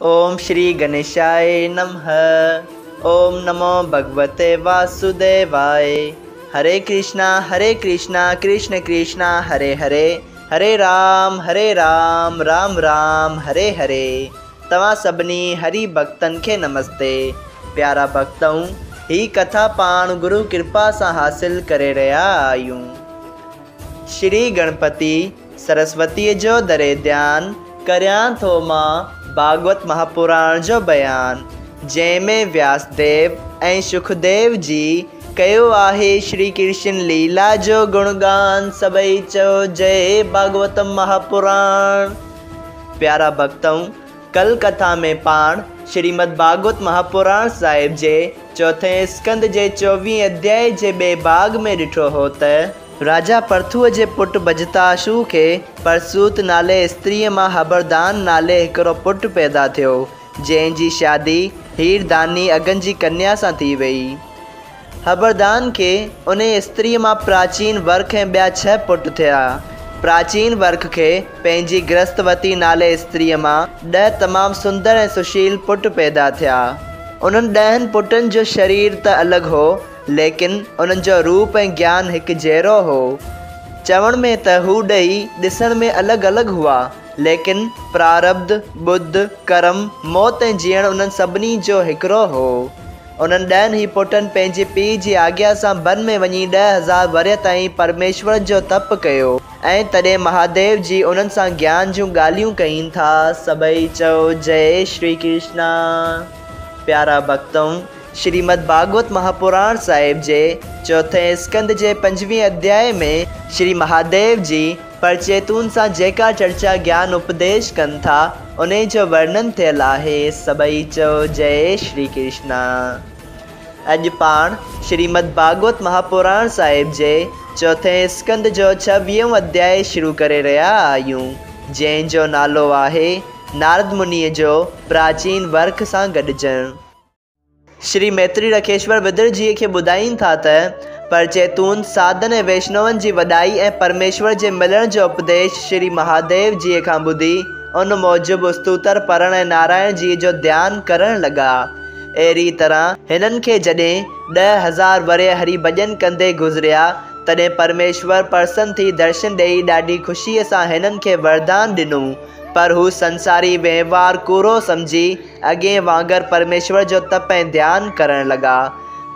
ओम श्री गणेशाय नमः। ओम नमो भगवते वासुदेवाय। हरे कृष्णा कृष्ण कृष्णा हरे हरे, हरे राम राम राम हरे हरे। तव्हां सभिनी हरि भक्तन के नमस्ते। प्यारा भक्तों, ही कथा पाण गुरु कृपा से हासिल करे रहा आयूं। श्री गणपति सरस्वती जो दरे ध्यान करयां थो मां भागवत महापुराण जो बयान, जैमें व्यासदेव ऐं सुखदेव जी कयो आहे श्री कृष्ण लीला जो गुणगान। सबई चो जय भागवत महापुराण। प्यारा भक्तों, कल कथा में पाण श्रीमद भागवत महापुराण साहिब जे चौथे स्कंद जे 24 अध्याय जे बे भाग में ॾिठो हो त राजा परथुअ जे पुट बजताशु के परसूत नाले स्त्रीअ मां हबरदान नाले हिकिड़ो पुट पैदा थियो, जंहिंजी शादी हीरदानी अगन जी कन्या सां थी वई। हबरदान के उन स्त्रीअ मां प्राचीन वर्ख ऐं ॿिया 6 पुट थिया। प्राचीन वर्ख के पंहिंजी गृहस्थवती नाले स्त्रीअ मां 10 तमामु सुंदर ऐं सुशील पुट पैदा थिया। उन्हनि 10 पुटनि जो शरीर त अलॻि हो, लेकिन उन्हनि जो रूप ऐं ज्ञान हिकु जहिड़ो हो। चवण में त हू ॾेई ॾिसण में अलॻि अलॻि हुआ, लेकिन प्रारब्ध, बुद्ध, कर्म, मौत ऐं जीअण उन्हनि सभिनी जो हिकिड़ो हो। उन्हनि 10 ई पुटनि पंहिंजे पीउ जी आज्ञा सां वन में वञी 10,000 वरे ताईं परमेश्वर जो तप कयो ऐं तॾहिं महादेव जी उन्हनि सां ज्ञान जूं ॻाल्हियूं कईं था। सबई चओ जय श्री कृष्णा। प्यारा भक्तों, श्रीमद भागवत महापुराण साहिब जे चौथे स्कंद जे 5वें अध्याय में श्री महादेव जी परचेतून सां जेका चर्चा ज्ञान उपदेश कनि था, उन जो वर्णन थियल आहे। सबई चओ जय श्री कृष्णा। अॼु पाण श्रीमद भागवत महापुराण साहिब जे चौथे स्कंद जो 26 अध्याय शुरू करे रहिया आहियूं, जंहिंजो नालो आहे नारद मुनीअ जो प्राचीन वर्ख सां गॾिजणु। श्री मैत्री रखेश्वर विदुर जी के ॿुधाइनि था त परचेतून साधन ऐं वैष्णवनि जी वॾाई ऐं परमेश्वर जे मिलण जो उपदेश श्री महादेव जी खां ॿुधी उन मूजिबि स्तुतर पढ़ण ऐं नारायण जी जो ध्यानु करण लॻा। अहिड़ी तरह हिननि खे जॾहिं 10,000 वरे हरि भॼन कंदे गुज़रिया, तॾहिं परमेश्वर प्रसन्न थी दर्शन ॾेई ॾाढी ख़ुशीअ सां हिननि खे वरदान ॾिनो। पर हू संसारी व्यवहार कूरो समझी अॻे वांगुरु परमेश्वर जो तप ऐं ध्यानु करण लॻा।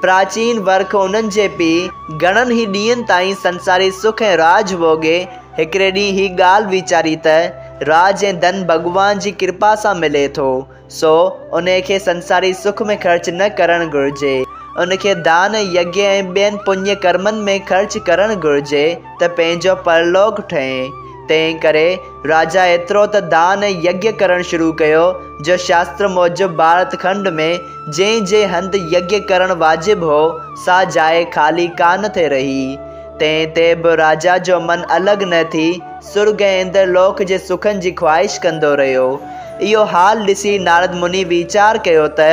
प्राचीन वर्ख उन्हनि जे पीउ घणनि ई ॾींहंनि ताईं संसारी सुख ऐं राज भोगे हिकिड़े ॾींहुं ही ॻाल्हि वीचारी त राज ऐं धन भॻवान जी कृपा सां मिले थो, सो उन खे संसारी सुख में ख़र्च न करणु घुरिजे। उनखे दान यज्ञ ऐं ॿियनि पुण्य कर्मनि में ख़र्च करणु घुरिजे त पंहिंजो परलोक ठहे। तंहिं करे राजा एतिरो त दान ऐं यज्ञ करणु शुरू कयो जो शास्त्र मूजिबि भारत खंड में जंहिं हंधि यज्ञ करणु वाजिबु हो, सा जाइ ख़ाली कान थे रही। तंहिं ते बि राजा जो मन अलॻि न थी सुर्ग ऐं इंद्रलोक जे सुखनि जी ख़्वाहिश कंदो रहियो। इहो हाल ॾिसी नारद मुनि वीचार कयो त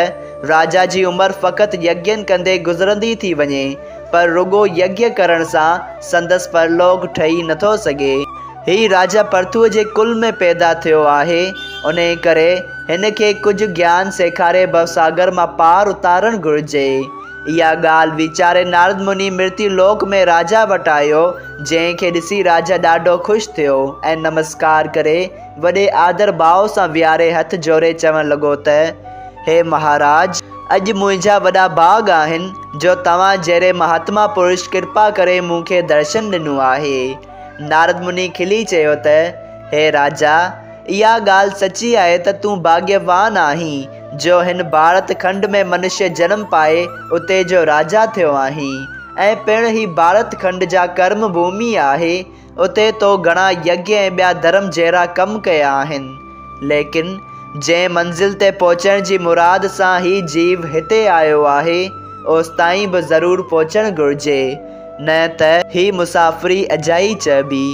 राजा जी उमिरि फ़क़ति यज्ञनि कंदे गुज़रंदी थी वञे, पर रुगो यज्ञ करण सां संदसि परलोक ठही नथो सघे। ही राजा परथुअ जे कुल में पैदा थियो आहे, उन करे हिन खे कुझु ज्ञान सेखारे भवसागर मां पार उतारणु घुरिजे। इहा ॻाल्हि वीचारे नारद मुनि मृत्यु लोक में राजा वटि आयो, जंहिंखे ॾिसी राजा ॾाढो ख़ुशि थियो ऐं नमस्कार करे वॾे आदर भाव सां विहारे हथ जोड़े चवणु लॻो त हे महाराज, अॼु मुंहिंजा वॾा भाग आहिनि जो तव्हां जहिड़े महात्मा पुरुष कृपा करे मूंखे दर्शन ॾिनो आहे। नारद मुनि खिली चयो त हे राजा, इहा ॻाल्हि सची आहे त तूं भाग्यवान आहीं जो हिन भारत खंड में मनुष्य जन्म पाए उते जो राजा थियो आहीं, ऐं पिण ही भारत खंड जा कर्म भूमि आहे। उते तो घणा यज्ञ ऐं ॿिया धर्म जहिड़ा कम कया आहिनि, लेकिन जंहिं मंज़िल ते पहुचण जी मुराद सां ही जीव हिते आयो आहे, ओस ताईं बि ज़रूरु पहुचणु घुरिजे, न त ही मुसाफ़िरी अजाई चइबी।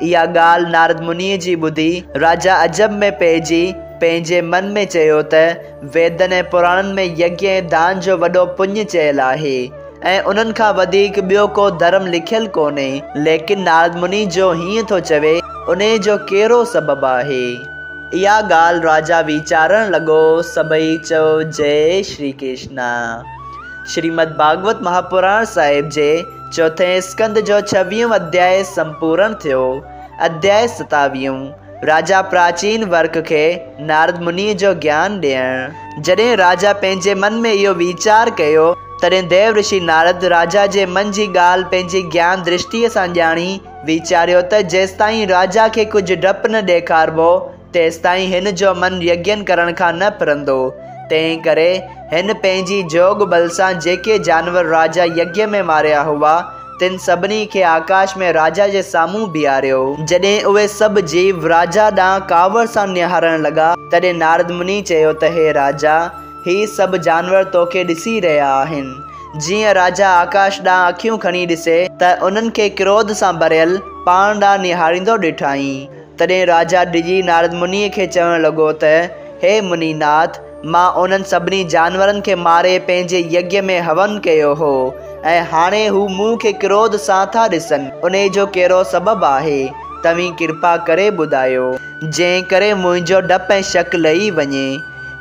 इहा ॻाल्हि नारद मुनीअ जी ॿुधी राजा अजब में पइजी पंहिंजे मन में चयो त वेदनि ऐं पुराणनि में यज्ञ ऐं दान जो वॾो पुण्य चयल आहे ऐं उन्हनि खां वधीक ॿियो को धर्म लिखियलु कोन्हे, लेकिन नारद मुनि जो हीअं थो चवे, उन जो कहिड़ो सबबु आहे। इहा ॻाल्हि राजा वीचारण लॻो। सभई चयो जय श्री कृष्ण। श्रीमद् भागवत महापुराण साहिब जे चौथे स्कंद जो 26 अध्याय संपूर्ण थियो। अध्याय 27 राजा प्राचीन वर्क के नारद मुनि जो ज्ञान ॾियण। जॾहिं राजा पंहिंजे मन में इहो वीचार कयो, तॾहिं देव ऋषि नारद राजा जे मन जी ॻाल्हि पंहिंजी ज्ञान दृष्टिअ सां ॼाणी वीचारियो त जेसिताईं राजा खे कुझु डपु न ॾेखारिबो तेसिताईं हिन जो मन यज्ञनि करण खां न फिरंदो। तंहिं करे हिन पंहिंजी जोग बल सां जेके जानवर राजा यज्ञ में मारिया हुआ तिन सभिनी खे आकाश में राजा जे साम्हूं बीहारियो। जॾहिं उहे सभु जीव राजा ॾांहुं कावड़ सां निहारण लॻा, तॾहिं नारद मुनि चयो त हे राजा, ही सभु जानवर तोखे ॾिसी रहिया आहिनि। जीअं राजा आकाश ॾांहुं अखियूं खणी ॾिसे त उन्हनि खे क्रोध सां भरियल पाण ॾांहुं निहारींदो ॾिठाई। तॾहिं राजा डिॼी नारद मुनीअ खे चवणु लॻो त हे मुनीनाथ, मां उन्हनि सभिनी जानवरनि खे मारे पंहिंजे यज्ञ में हवन कयो हो ऐं हाणे हू मूं खे क्रोध सां था ॾिसनि। उन जो कहिड़ो सबबु आहे? तव्हीं कृपा करे ॿुधायो, जंहिं करे मुंहिंजो डपु ऐं शक लही वञे।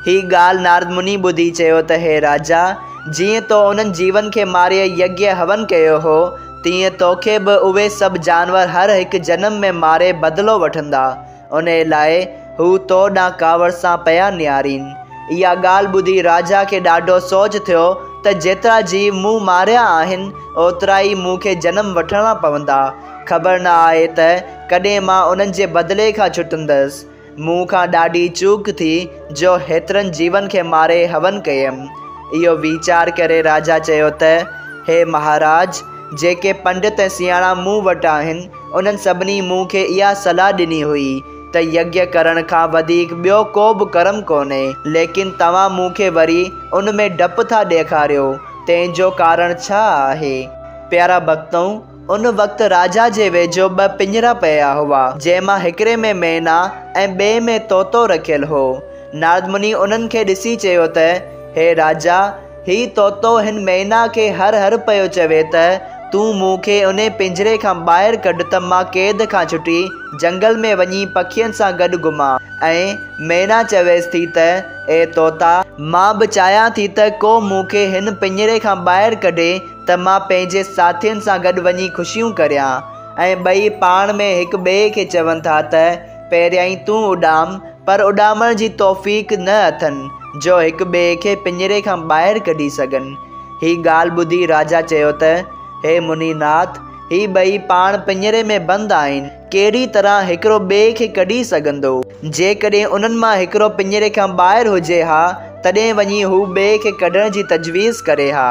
ही ॻाल्हि नारद मुनि ॿुधी चयो त हे राजा, जीअं तो उन्हनि जीवन खे मारे यज्ञ हवन कयो हो, तीअं तोखे बि उहे सभु जानवर हर हिकु जन्म में मारे बदिलो वठंदा। उन लाइ हू तो ॾांहुं कावड़ सां पिया निहारीनि। इहा ॻाल्हि ॿुधी राजा खे ॾाढो सोच थियो त जेतिरा जीव मूं मारिया आहिनि ओतिरा ई मूंखे जनम वठणा पवंदा। ख़बर न आहे त कॾहिं मां उन्हनि जे बदिले खां छुटंदसि। मूं खां ॾाढी चूक थी जो हेतिरनि जीवन खे मारे हवन कयमि। इहो वीचार करे राजा चयो त हे महाराज, जेके पंडित ऐं सियाणा मूं वटि आहिनि उन्हनि सभिनी मूंखे इहा सलाह ॾिनी हुई त यज्ञ करण खां वधीक ॿियो को बि कर्म कोन्हे, लेकिन तव्हां मूंखे वरी उन में डपु था ॾेखारियो। तंहिंजो कारण छा आहे? प्यारा भक्तों, उन वक़्तु राजा जे वेझो 2 पिंजरा पिया हुआ, जंहिंमां हिकिड़े में मैना ऐं ॿिए में तोतो रखियलु हो। नारद मुनि उन्हनि खे ॾिसी चयो त हे राजा, ही तोतो हिन मैना खे हर हर पियो चवे त तूं मूंखे उन पिंजरे खां ॿाहिरि कढ त मां क़ैद खां छुटी जंगल में वञी पखियुनि सां गॾु घुमां। ऐं मैना चवेसि थी त ए तोता, मां बि चाहियां थी त को मूंखे हिन पिंजरे खां ॿाहिरि कढे त मां पंहिंजे साथियुनि सां गॾु वञी ख़ुशियूं करियां। ऐं ॿई पाण में हिक ॿिए खे चवनि था त पहिरियां ई तूं उॾाम, पर उॾामण जी तौफ़ीक़ न अथनि जो हिक ॿिए खे पिंजरे खां ॿाहिरि कढी सघनि। ही ॻाल्हि ॿुधी राजा चयो त हे मुनीनाथ, ही ॿई पाण पिंजरे में बंदि आहिनि, कहिड़ी तरह हिकिड़ो ॿिए खे कढी सघंदो? जेकॾहिं उन्हनि मां हिकिड़ो पिंजरे खां ॿाहिरि हुजे हा तॾहिं वञी हू ॿिए खे कढण जी तजवीज़ करे हा।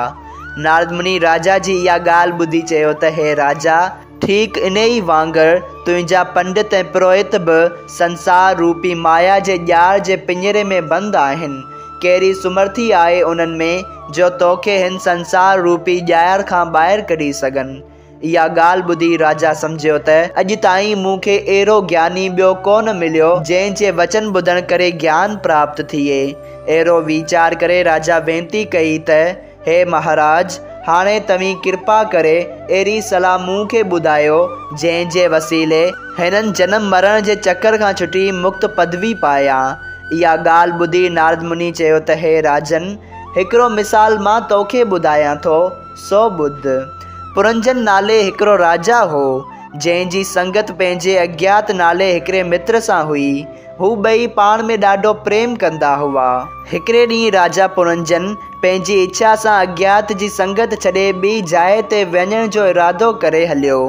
नारद मुनि राजा जी इहा ॻाल्हि ॿुधी चयो त हे राजा, ठीक इन ई वांगुरु तुंहिंजा पंडित ऐं पुरोहित बि संसार रूपी माया जे ॼार जे पिंजरे में बंदि आहिनि। कहिड़ी सुमर्थी आहे उन्हनि में जो तोखे हिन संसार रूपी ॼार खां ॿाहिरि कढी सघनि। इहा ॻाल्हि ॿुधी राजा सम्झियो त अॼु ताईं मूंखे अहिड़ो ज्ञानी ॿियो कोन मिलियो जंहिंजे वचन ॿुधण करे ज्ञान प्राप्त थिए। अहिड़ो वीचार करे राजा वेनती कई त हे महाराज, हाणे तव्हीं कृपा करे अहिड़ी सलाह मूंखे ॿुधायो जंहिंजे वसीले हिननि जनम मरण जे चकर खां छुटी मुक्त पदवी पायां। इहा ॻाल्हि ॿुधी नारद मुनि चयो त हे राजन, हिकिड़ो मिसाल मां तोखे ॿुधायां थो, सो ॿुध। पुरंजन नाले हिकिड़ो राजा हो जंहिंजी संगत पंहिंजे अज्ञात नाले हिकिड़े मित्र सां हुई। हू ॿई पाण में ॾाढो प्रेम कंदा हुआ। हिकिड़े ॾींहुं राजा पुरंजन पंहिंजी इच्छा सां अज्ञात जी संगत छॾे ॿी जाइ ते वञण जो इरादो करे हलियो।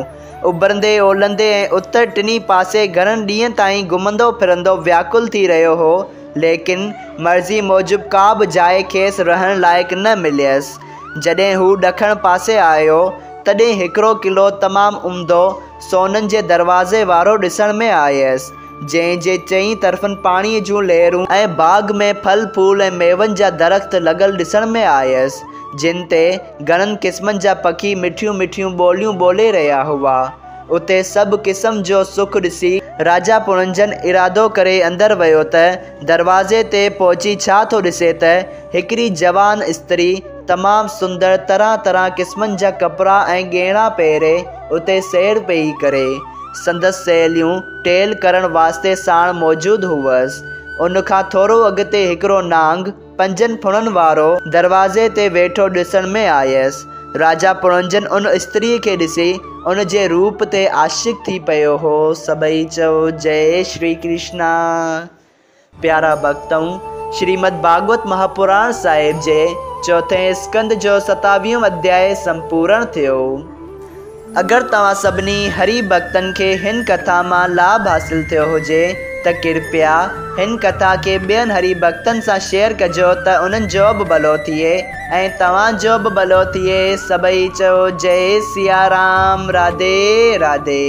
उभरंदे ओलंदे ऐं उत्तर टिनी पासे घणनि ॾींहंनि ताईं घुमंदो फिरंदो व्याकुल थी रहियो हो, लेकिन मर्ज़ी मूजिबि का बि जाइ खेसि रहण लाइक़ु न मिलियसि। जॾहिं हू ॾखण पासे आयो तॾहिं हिकिड़ो किलो तमामु उम्दो सोननि जे दरवाज़े वारो ॾिसण में आयसि, जंहिंजे चई तरफ़नि पाणीअ जूं लहरूं ऐं बाग़ में फल फूल ऐं मेवनि जा दरख़्त लॻल ॾिसण में आयसि, जिन ते घणनि क़िस्मनि जा पखी मिठियूं मिठियूं ॿोलियूं ॿोले रहिया हुआ। उते सभु क़िस्म जो सुख ॾिसी राजा पुरंजन इरादो करे अंदरि वियो त दरवाज़े ते पहुची छा थो ॾिसे त हिकिड़ी जवान स्त्री तमामु सुंदर तरह तरह क़िस्मनि जा कपिड़ा ऐं ॻहिणा पहिरे उते सैर पई करे। संदसि सहेलियूं टेल करण वास्ते साण मौजूदु हुअसि। उनखां थोरो अॻिते हिकिड़ो नांग 5 फुणनि वारो दरवाज़े ते वेठो ॾिसण में आयसि। राजा पुरंजन उन स्त्रीअ खे ॾिसी उन जे रूप ते आशिक़ थी पियो हो। सभई चओ जय श्री कृष्णा। प्यारा भक्तऊं, श्रीमद् भागवत महापुराण साहिब जे 4 स्कंद जो 27 अध्याय संपूर्ण थियो। अगर तव्हां सभिनी हरि भक्तन खे हिन कथा मां लाभ हासिल थियो हुजे त कृपया हिन कथा के ॿियनि हरि भक्तन सां शेयर कजो त उन्हनि जो बि भलो थिए ऐं तव्हांजो बि भलो थिए। सभई चओ जय सिया राम। राधे राधे।